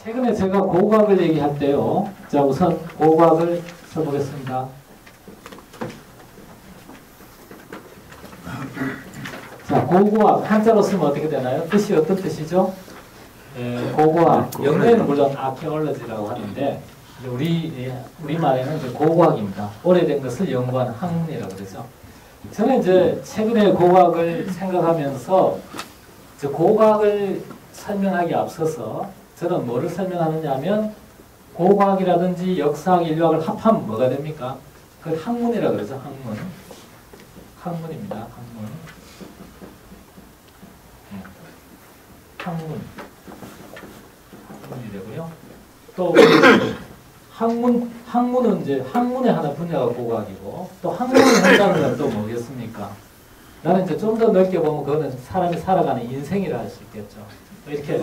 최근에 제가 고고학을 얘기할 때요. 자, 우선 고고학을 써보겠습니다. 자, 고고학 한자로 쓰면 어떻게 되나요? 뜻이 어떤 뜻이죠? 고고학. 영어에는 물론 아키올로지라고 하는데 우리말에는 이제 고고학입니다. 오래된 것을 연구하는 학문이라고 그러죠. 저는 이제 최근에 고고학을 생각하면서 고고학을 설명하기 앞서서 저는 뭐를 설명하느냐 하면 고고학이라든지 역사학, 인류학을 합하면 뭐가 됩니까? 그걸 학문이라고 그러죠. 학문. 학문입니다. 학문. 학문. 학문이 되고요. 또 학문은 이제 학문의 하나 분야가 고고학이고 또 학문을 한다는 건 또 뭐겠습니까? 나는 이제 좀 더 넓게 보면 그거는 사람이 살아가는 인생이라 할 수 있겠죠. 이렇게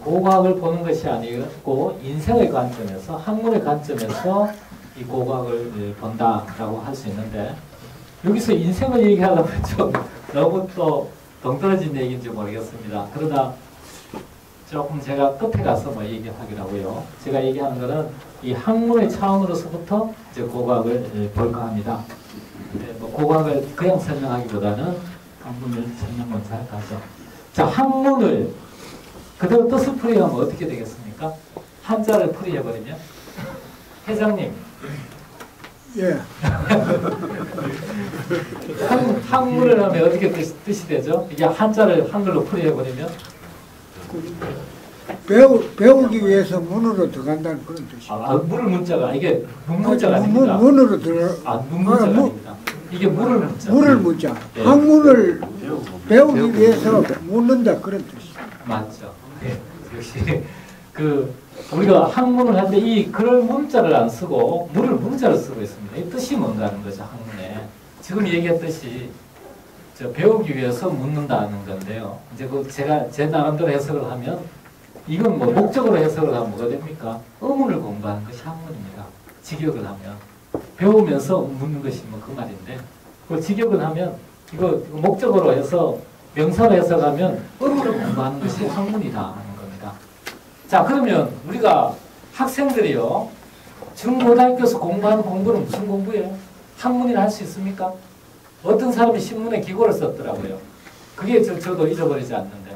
고고학을 보는 것이 아니고 인생의 관점에서 학문의 관점에서 이 고고학을 본다라고 할 수 있는데 여기서 인생을 얘기하려면 좀 너무 또 동떨어진 얘기인지 모르겠습니다. 그러다 조금 제가 끝에 가서 뭐 얘기하기로 하고요. 제가 얘기하는 것은 이 학문의 차원으로서부터 이제 고고학을 볼까 합니다. 뭐 고고학을 그냥 설명하기보다는 학문을 설명 먼저 할까 하죠. 자, 학문을 그대로 뜻을 풀이하면 어떻게 되겠습니까? 한자를 풀이해버리면? 회장님. 예. 학문을 하면 어떻게 뜻이 되죠? 이게 한자를 한글로 풀이해버리면? 배우기 위해서 문으로 들어간다는 그런 뜻이에요. 문을 문자가 이게 문문자가 아닙니다. 문으로 들어. 문문자가 아닙니다. 이게 물을 문자. 물을 문자. 네. 학문을 배우기 위해서 묻는다 그런 뜻이에요. 맞죠. 네. 역시 우리가 학문을 할 때 이 글을 문자를 안 쓰고 물을 문자를 쓰고 있습니다. 이 뜻이 뭔가 하는 거죠. 학문에. 지금 얘기했듯이 배우기 위해서 묻는다는 건데요. 이제 제가 제 나름대로 해석을 하면 이건 뭐 목적으로 해석을 하면 뭐가 됩니까? 의문을 공부하는 것이 학문입니다. 직역을 하면 배우면서 묻는 것이 뭐 그 말인데 그걸 직역을 하면 이거 목적으로 해서 명사로 해석하면 의문을 공부하는 것이 학문이다 하는 겁니다. 자, 그러면 우리가 학생들이요 중고등학교에서 공부하는 공부는 무슨 공부예요? 학문이라 할 수 있습니까? 어떤 사람이 신문에 기고를 썼더라고요. 그게 저도 잊어버리지 않는데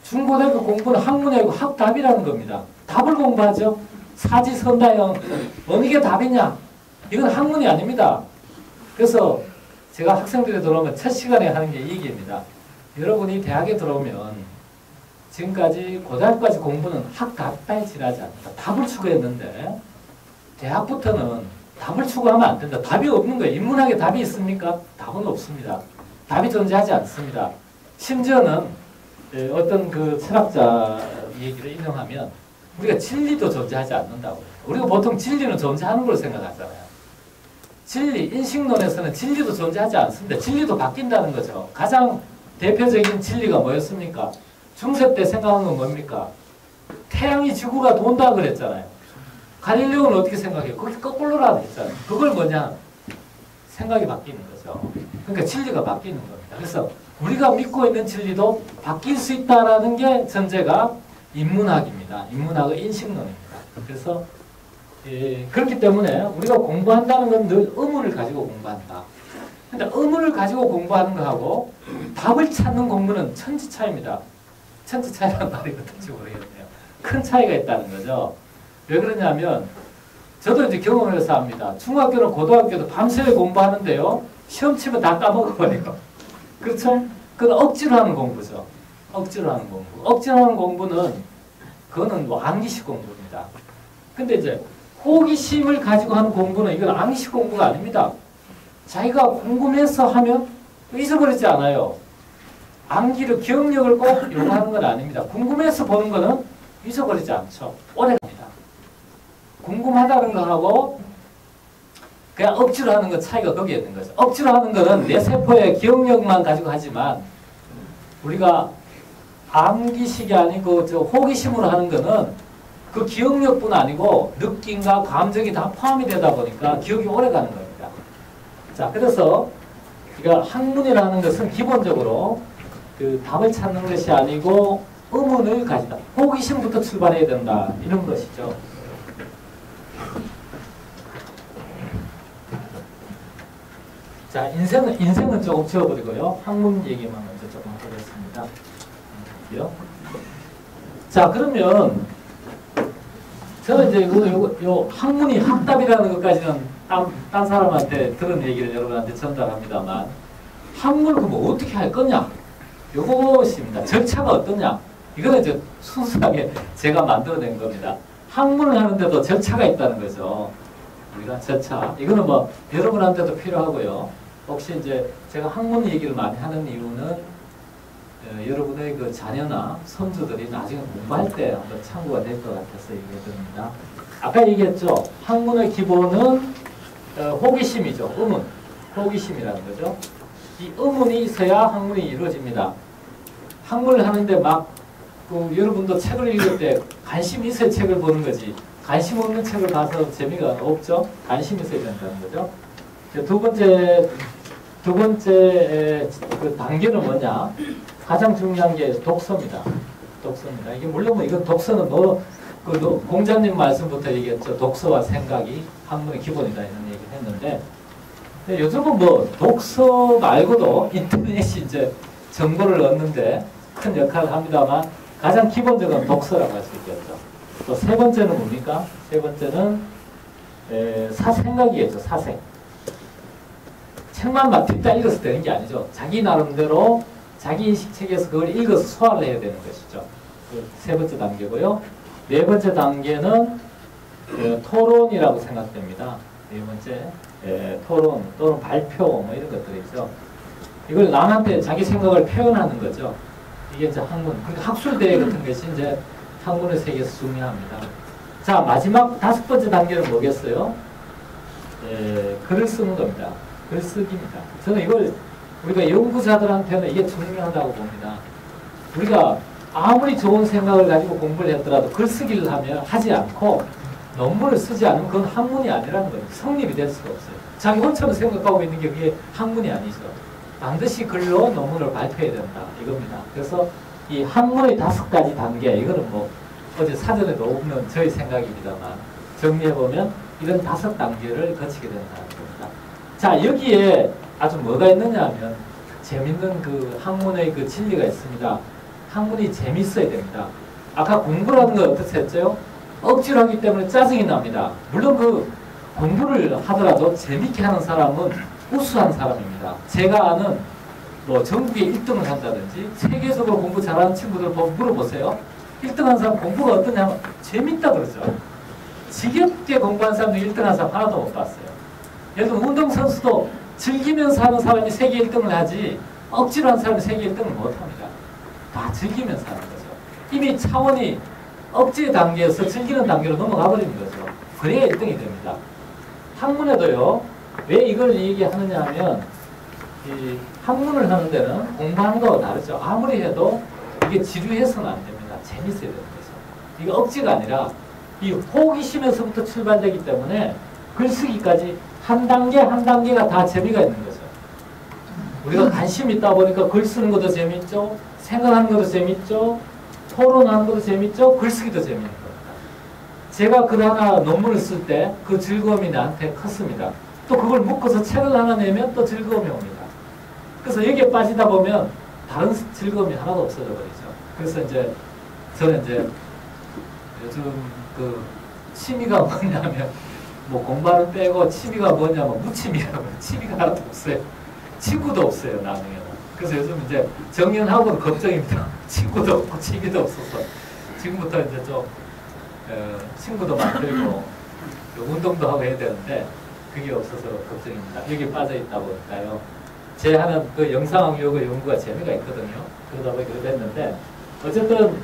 중고등학교 공부는 학문이 아니고 학답이라는 겁니다. 답을 공부하죠. 사지선다형 어느 게 답이냐? 이건 학문이 아닙니다. 그래서 제가 학생들이 들어오면 첫 시간에 하는 게 이 얘기입니다. 여러분이 대학에 들어오면 지금까지 고등학교까지 공부는 학답에 지나지 않는다. 답을 추구했는데 대학부터는 답을 추구하면 안 된다. 답이 없는 거예요. 인문학에 답이 있습니까? 답은 없습니다. 답이 존재하지 않습니다. 심지어는 어떤 그 철학자 얘기를 인용하면 우리가 진리도 존재하지 않는다고. 우리가 보통 진리는 존재하는 걸로 생각하잖아요. 진리, 인식론에서는 진리도 존재하지 않습니다. 진리도 바뀐다는 거죠. 가장 대표적인 진리가 뭐였습니까? 중세 때 생각한 건 뭡니까? 태양이 지구가 돈다 그랬잖아요. 갈릴레오는 어떻게 생각해요? 그게 거꾸로라 했잖아요. 그걸 뭐냐? 생각이 바뀌는 거죠. 그러니까 진리가 바뀌는 겁니다. 그래서 우리가 믿고 있는 진리도 바뀔 수 있다는 게 전제가 인문학입니다. 인문학의 인식론입니다. 그래서 그렇기 때문에 우리가 공부한다는 건 늘 의문을 가지고 공부한다. 근데 의문을 가지고 공부하는 거하고 답을 찾는 공부는 천지 차이입니다. 천지 차이라는 말이 어떤지 모르겠네요. 큰 차이가 있다는 거죠. 왜 그러냐면 저도 이제 경험을 해서 합니다. 중학교나 고등학교도 밤새 공부하는데요. 시험 치면 다 까먹어버려요. 그렇죠? 그건 억지로 하는 공부죠. 억지로 하는 공부. 억지로 하는 공부는 그거는 뭐 암기식 공부입니다. 근데 이제 호기심을 가지고 하는 공부는 이건 암기식 공부가 아닙니다. 자기가 궁금해서 하면 잊어버리지 않아요. 암기를, 기억력을 꼭 요구하는 건 아닙니다. 궁금해서 보는 거는 잊어버리지 않죠. 오래 갑니다. 궁금하다는 거하고 그냥 억지로 하는 건 차이가 거기에 있는 거죠. 억지로 하는 거는 내 세포의 기억력만 가지고 하지만 우리가 암기식이 아니고 호기심으로 하는 거는 그 기억력뿐 아니고 느낌과 감정이 다 포함이 되다 보니까 기억이 오래 가는 겁니다. 자, 그래서 우리가 학문이라는 것은 기본적으로 그 답을 찾는 것이 아니고 의문을 가지다. 호기심부터 출발해야 된다. 이런 것이죠. 자, 인생은 조금 지워버리고요. 학문 얘기만 먼저 조금 하겠습니다. 자, 그러면 저는 이제 요 학문이 학답이라는 것까지는 딴 사람한테 들은 얘기를 여러분한테 전달합니다만, 학문을 그럼 어떻게 할 거냐? 요것입니다. 절차가 어떠냐? 이거는 이제 순수하게 제가 만들어낸 겁니다. 학문을 하는데도 절차가 있다는 거죠. 우리가 절차. 이거는 뭐 여러분한테도 필요하고요. 혹시 이제 제가 학문 얘기를 많이 하는 이유는 여러분의 그 자녀나 손주들이 나중에 공부할 때 한번 참고가 될 것 같아서 얘기해드립니다. 아까 얘기했죠. 학문의 기본은 호기심이죠. 의문. 호기심이라는 거죠. 이 의문이 있어야 학문이 이루어집니다. 학문을 하는데 여러분도 책을 읽을 때 관심이 있어야 책을 보는 거지. 관심 없는 책을 봐서 재미가 없죠. 관심이 있어야 된다는 거죠. 두 번째 그 단계는 뭐냐? 가장 중요한 게 독서입니다. 독서입니다. 이게 물론 이건 독서는 공자님 말씀부터 얘기했죠. 독서와 생각이 학문의 기본이다 이런 얘기를 했는데, 요즘은 뭐 독서 말고도 인터넷이 이제 정보를 얻는데 큰 역할을 합니다만, 가장 기본적인 독서라고 할 수 있겠죠. 또 세 번째는 뭡니까? 세 번째는 사생각이겠죠. 사생. 책만 막 뒷다 읽어서 되는 게 아니죠. 자기 나름대로 자기 인식책에서 그걸 읽어서 소화를 해야 되는 것이죠. 그 세 번째 단계고요. 네 번째 단계는 토론이라고 생각됩니다. 네 번째 토론 또는 발표 뭐 이런 것들이죠. 이걸 남한테 자기 생각을 표현하는 거죠. 이게 이제 학문. 그리고 학술대회 같은 것이 이제 학문의 세계에서 중요합니다. 자, 마지막 다섯 번째 단계는 뭐겠어요? 글을 쓰는 겁니다. 글쓰기입니다. 저는 이걸 우리가 연구자들한테는 이게 중요하다고 봅니다. 우리가 아무리 좋은 생각을 가지고 공부를 했더라도 글쓰기를 하지 않고 논문을 쓰지 않으면 그건 학문이 아니라는 거예요. 성립이 될 수가 없어요. 자기 혼자로 생각하고 있는 게 그게 학문이 아니죠. 반드시 글로 논문을 발표해야 된다. 이겁니다. 그래서 이 학문의 5가지 단계, 이거는 뭐 어제 사전에도 없는 저의 생각입니다만 정리해보면 이런 5단계를 거치게 된다는 겁니다. 자, 여기에 아주 뭐가 있느냐 하면 재밌는 그 학문의 그 진리가 있습니다. 학문이 재밌어야 됩니다. 아까 공부라는 거 어떻게 했죠? 억지로 하기 때문에 짜증이 납니다. 물론 그 공부를 하더라도 재밌게 하는 사람은 우수한 사람입니다. 제가 아는 뭐 전국에 1등을 한다든지 세계적으로 공부 잘하는 친구들 물어보세요. 1등한 사람 공부가 어떠냐면 재밌다 그러죠. 지겹게 공부한 사람도 1등한 사람 하나도 못 봤어요. 예를 들어 운동선수도 즐기면서 하는 사람이 세계 1등을 하지 억지로 하는 사람이 세계 1등을 못합니다. 다 즐기면서 하는 거죠. 이미 차원이 억지의 단계에서 즐기는 단계로 넘어가 버리는 거죠. 그래야 1등이 됩니다. 학문에도요. 왜 이걸 얘기하느냐 하면 이 학문을 하는 데는 공부하는 거와 다르죠. 아무리 해도 이게 지루해서는 안 됩니다. 재밌어야 되는 거죠. 이게 억지가 아니라 이 호기심에서부터 출발되기 때문에 글쓰기까지 한 단계 한 단계가 다 재미가 있는 거죠. 우리가 관심 있다 보니까 글 쓰는 것도 재밌죠. 생각하는 것도 재밌죠. 토론하는 것도 재밌죠. 글쓰기도 재밌는 겁니다. 제가 글 하나 논문을 쓸 때 그 즐거움이 나한테 컸습니다. 또 그걸 묶어서 책을 하나 내면 또 즐거움이 옵니다. 그래서 여기에 빠지다 보면 다른 즐거움이 하나도 없어져 버리죠. 그래서 이제 저는 이제 요즘 그 취미가 뭐냐면 뭐 공부하는 빼고 취미가 뭐냐면 무취미라고 해요. 취미가 하나도 없어요. 친구도 없어요, 나중에는. 그래서 요즘 이제 정년하고는 걱정입니다. 친구도 없고 취미도 없어서 지금부터 이제 좀 친구도 만들고 운동도 하고 해야 되는데 그게 없어서 걱정입니다. 여기 빠져 있다 보니까요. 제 하는 그 영상학 요구 연구가 재미가 있거든요. 그러다 보니 그렇게 됐는데 어쨌든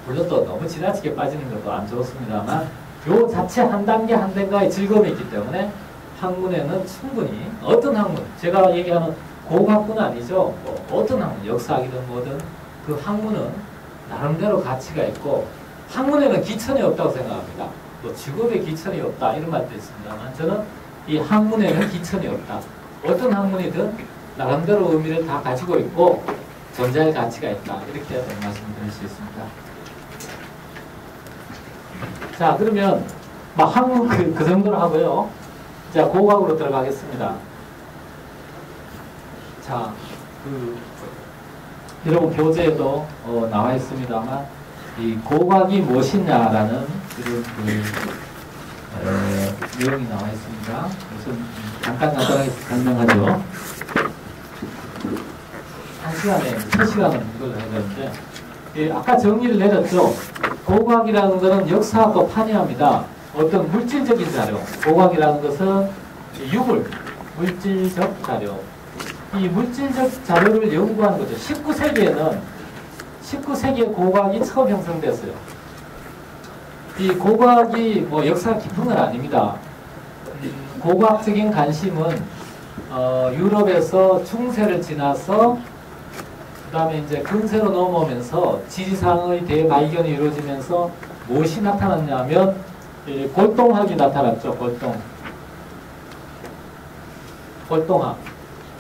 물론 또 너무 지나치게 빠지는 것도 안 좋습니다만 요 자체 한 단계 한 단계의 즐거움이 있기 때문에 학문에는 충분히 어떤 학문, 제가 얘기하는 공학문은 아니죠. 뭐 어떤 학문, 역사학이든 뭐든 그 학문은 나름대로 가치가 있고 학문에는 기천이 없다고 생각합니다. 뭐 직업에 기천이 없다 이런 말도 있습니다만 저는 이 학문에는 기천이 없다. 어떤 학문이든 나름대로 의미를 다 가지고 있고 존재할 가치가 있다. 이렇게 말씀드릴 수 있습니다. 자, 그러면 막 학문 그 정도로 하고요. 자, 고각으로 들어가겠습니다. 자, 여러분 교재에도 나와 있습니다만 이 고각이 무엇이냐라는 내용이 나와 있습니다. 우선 간단하게 설명하죠. 한 시간에 3시간은 이걸 해야 되는데 아까 정리를 내렸죠. 고각이라는 것은 역사학과 판이합니다. 어떤 물질적인 자료, 고각이라는 것은 유물, 물질적 자료. 이 물질적 자료를 연구하는 거죠. 19세기에 고각이 처음 형성됐어요. 이 고각이 뭐 역사가 깊은 건 아닙니다. 고고학적인 관심은 유럽에서 중세를 지나서 그 다음에 이제 근세로 넘어오면서 지리상의 대발견이 이루어지면서 무엇이 나타났냐면 골동학이 나타났죠. 골동학.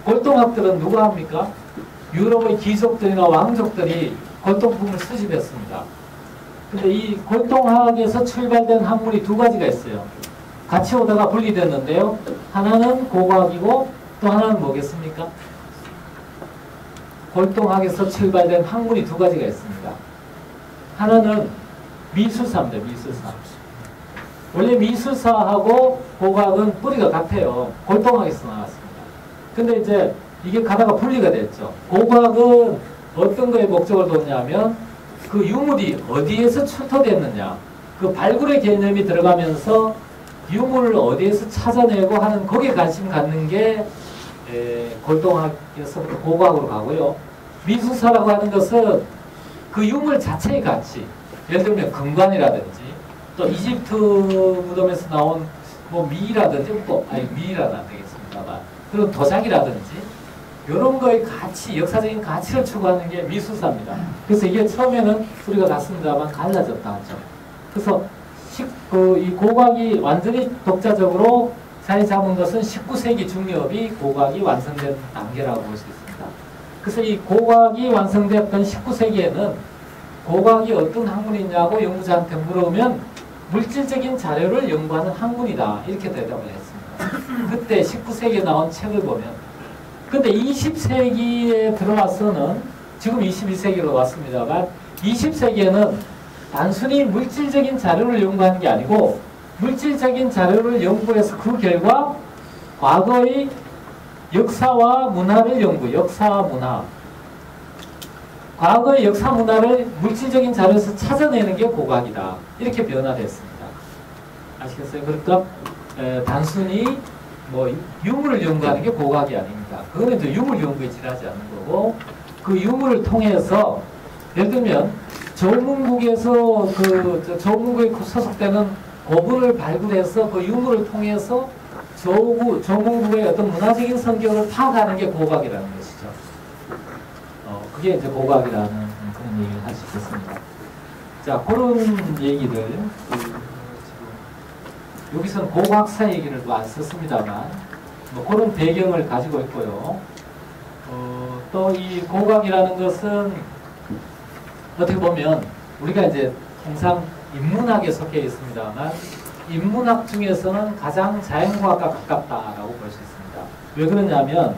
골동학들은 누가 합니까? 유럽의 귀족들이나 왕족들이 골동품을 수집했습니다. 근데 이 골동학에서 출발된 학문이 두 가지가 있어요. 같이 오다가 분리됐는데요. 하나는 고고학이고 또 하나는 뭐겠습니까? 골동학에서 출발된 학문이 두 가지가 있습니다. 하나는 미술사입니다. 미술사. 원래 미술사하고 고고학은 뿌리가 같아요. 골동학에서 나왔습니다. 근데 이제 이게 가다가 분리가 됐죠. 고고학은 어떤 거에 목적을 뒀냐면 그 유물이 어디에서 출토됐느냐, 그 발굴의 개념이 들어가면서 유물을 어디에서 찾아내고 하는 거기에 관심 갖는 게 골동학에서부터 고고학으로 가고요. 미술사라고 하는 것은 그 유물 자체의 가치, 예를 들면 금관이라든지 또 이집트 무덤에서 나온 뭐 미라든지 미라는 안 되겠습니다만 그런 도자기라든지 이런 거의 가치, 역사적인 가치를 추구하는 게 미술사입니다. 그래서 이게 처음에는 우리가 갔습니다만 갈라졌다 하죠. 그래서 이 고고학이 완전히 독자적으로 자리 잡은 것은 19세기 중엽이 고고학이 완성된 단계라고 볼 수 있습니다. 그래서 이 고고학이 완성되었던 19세기에는 고고학이 어떤 학문이냐고 연구자한테 물으면 물질적인 자료를 연구하는 학문이다. 이렇게 대답을 했습니다. 그때 19세기에 나온 책을 보면 근데 20세기에 들어와서는 지금 21세기로 왔습니다만 20세기에는 단순히 물질적인 자료를 연구하는 게 아니고 물질적인 자료를 연구해서 그 결과 과거의 역사와 문화를 역사와 문화. 과거의 역사 문화를 물질적인 자료에서 찾아내는 게 고고학이다. 이렇게 변화됐습니다. 아시겠어요? 그러니까 단순히 뭐 유물을 연구하는 게 고고학이 아닙니다. 그거는 이제 유물 연구에 지나지 않는 거고 그 유물을 통해서 예를 들면 조문국에서 조문국에 소속되는 고분을 발굴해서 그 유물을 통해서 조문국의 어떤 문화적인 성격을 파악하는 게 고고학이라는 것이죠. 그게 이제 고고학이라는 그런 얘기를 할 수 있겠습니다. 자, 그런 얘기들 여기서는 고고학사 얘기를 안 썼습니다만 뭐 그런 배경을 가지고 있고요. 또 이 고고학이라는 것은 어떻게 보면 우리가 이제 통상 인문학에 속해 있습니다만 인문학 중에서는 가장 자연과학과 가깝다라고 볼 수 있습니다. 왜 그러냐면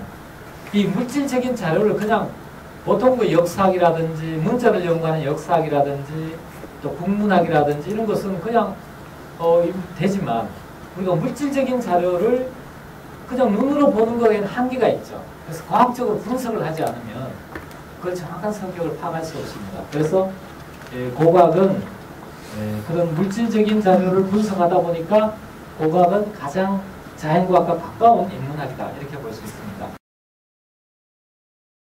이 물질적인 자료를 그냥 보통 그 역사학이라든지 문자를 연구하는 역사학이라든지 또 국문학이라든지 이런 것은 그냥 되지만 우리가 물질적인 자료를 그냥 눈으로 보는 거에는 한계가 있죠. 그래서 과학적으로 분석을 하지 않으면 그걸 정확한 성격을 파악할 수 없습니다. 그래서 고고학은 그런 물질적인 자료를 분석하다 보니까 고고학은 가장 자연과학과 가까운 인문학이다 이렇게 볼 수 있습니다.